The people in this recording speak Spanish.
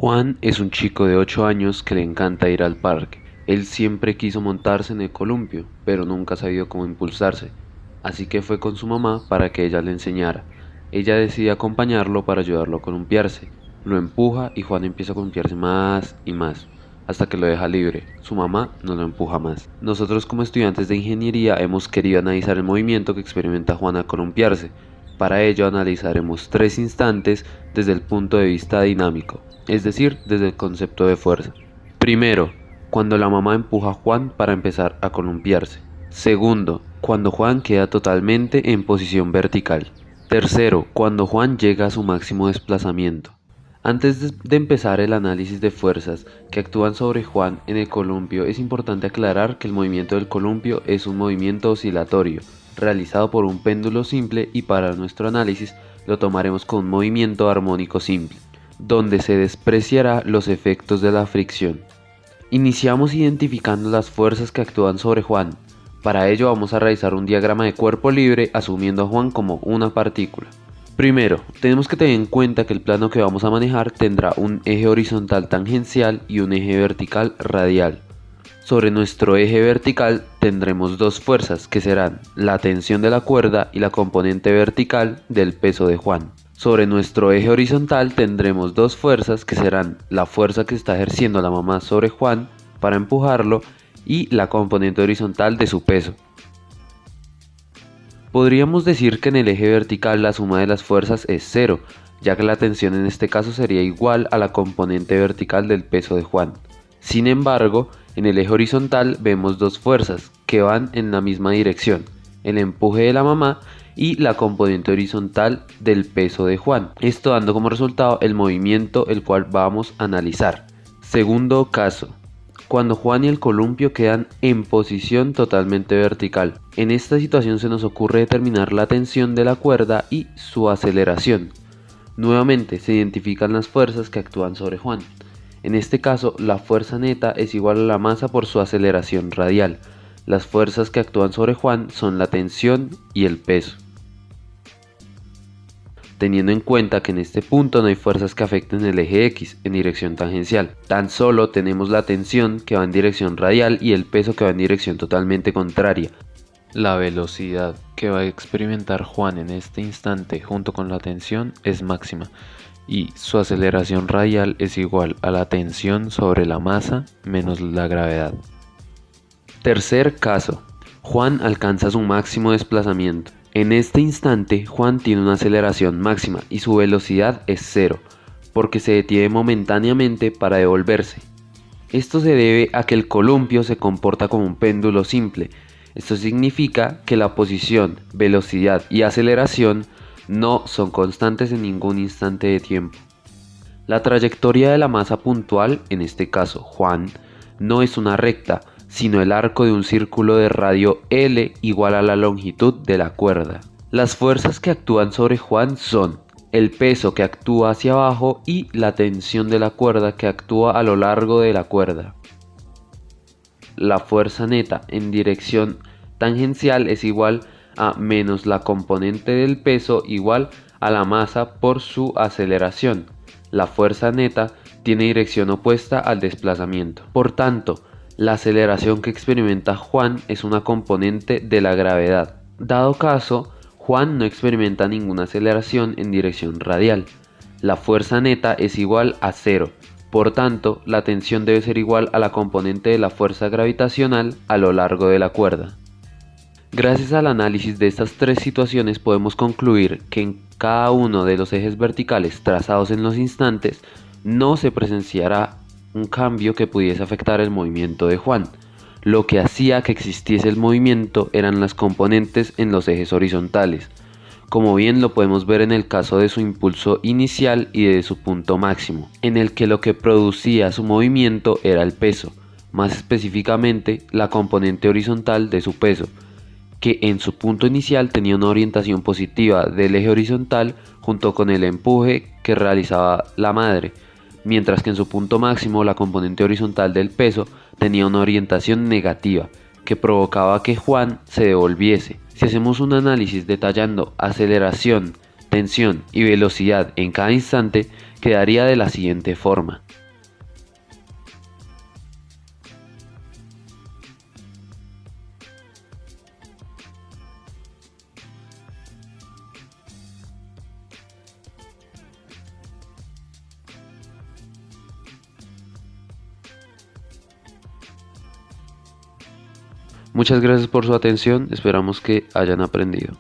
Juan es un chico de 8 años que le encanta ir al parque. Él siempre quiso montarse en el columpio, pero nunca ha sabido cómo impulsarse, así que fue con su mamá para que ella le enseñara. Ella decide acompañarlo para ayudarlo a columpiarse. Lo empuja y Juan empieza a columpiarse más y más, hasta que lo deja libre. Su mamá no lo empuja más. Nosotros como estudiantes de ingeniería hemos querido analizar el movimiento que experimenta Juan al columpiarse. Para ello analizaremos 3 instantes desde el punto de vista dinámico, es decir, desde el concepto de fuerza. Primero, cuando la mamá empuja a Juan para empezar a columpiarse. Segundo, cuando Juan queda totalmente en posición vertical. Tercero, cuando Juan llega a su máximo desplazamiento. Antes de empezar el análisis de fuerzas que actúan sobre Juan en el columpio, es importante aclarar que el movimiento del columpio es un movimiento oscilatorio, realizado por un péndulo simple, y para nuestro análisis lo tomaremos con un movimiento armónico simple, donde se despreciará los efectos de la fricción. Iniciamos identificando las fuerzas que actúan sobre Juan. Para ello vamos a realizar un diagrama de cuerpo libre asumiendo a Juan como una partícula. Primero, tenemos que tener en cuenta que el plano que vamos a manejar tendrá un eje horizontal tangencial y un eje vertical radial. Sobre nuestro eje vertical tendremos dos fuerzas que serán la tensión de la cuerda y la componente vertical del peso de Juan. Sobre nuestro eje horizontal tendremos dos fuerzas que serán la fuerza que está ejerciendo la mamá sobre Juan para empujarlo y la componente horizontal de su peso. Podríamos decir que en el eje vertical la suma de las fuerzas es 0, ya que la tensión en este caso sería igual a la componente vertical del peso de Juan. Sin embargo, en el eje horizontal vemos dos fuerzas que van en la misma dirección, el empuje de la mamá y la componente horizontal del peso de Juan, esto dando como resultado el movimiento el cual vamos a analizar. Segundo caso, cuando Juan y el columpio quedan en posición totalmente vertical. En esta situación se nos ocurre determinar la tensión de la cuerda y su aceleración. Nuevamente se identifican las fuerzas que actúan sobre Juan. En este caso, la fuerza neta es igual a la masa por su aceleración radial. Las fuerzas que actúan sobre Juan son la tensión y el peso. Teniendo en cuenta que en este punto no hay fuerzas que afecten el eje X en dirección tangencial. Tan solo tenemos la tensión que va en dirección radial y el peso que va en dirección totalmente contraria. La velocidad que va a experimentar Juan en este instante junto con la tensión es máxima, y su aceleración radial es igual a la tensión sobre la masa menos la gravedad. Tercer caso, Juan alcanza su máximo desplazamiento. En este instante Juan tiene una aceleración máxima y su velocidad es 0, porque se detiene momentáneamente para devolverse. Esto se debe a que el columpio se comporta como un péndulo simple. Esto significa que la posición, velocidad y aceleración no son constantes en ningún instante de tiempo. La trayectoria de la masa puntual, en este caso Juan, no es una recta, sino el arco de un círculo de radio L igual a la longitud de la cuerda. Las fuerzas que actúan sobre Juan son el peso que actúa hacia abajo y la tensión de la cuerda que actúa a lo largo de la cuerda. La fuerza neta en dirección tangencial es igual a menos la componente del peso igual a la masa por su aceleración. La fuerza neta tiene dirección opuesta al desplazamiento. Por tanto, la aceleración que experimenta Juan es una componente de la gravedad. Dado caso, Juan no experimenta ninguna aceleración en dirección radial. La fuerza neta es igual a 0. Por tanto, la tensión debe ser igual a la componente de la fuerza gravitacional a lo largo de la cuerda. Gracias al análisis de estas 3 situaciones podemos concluir que en cada uno de los ejes verticales trazados en los instantes no se presenciará un cambio que pudiese afectar el movimiento de Juan. Lo que hacía que existiese el movimiento eran las componentes en los ejes horizontales, como bien lo podemos ver en el caso de su impulso inicial y de su punto máximo, en el que lo que producía su movimiento era el peso, más específicamente la componente horizontal de su peso, que en su punto inicial tenía una orientación positiva del eje horizontal junto con el empuje que realizaba la madre, mientras que en su punto máximo la componente horizontal del peso tenía una orientación negativa, que provocaba que Juan se devolviese. Si hacemos un análisis detallando aceleración, tensión y velocidad en cada instante, quedaría de la siguiente forma. Muchas gracias por su atención, esperamos que hayan aprendido.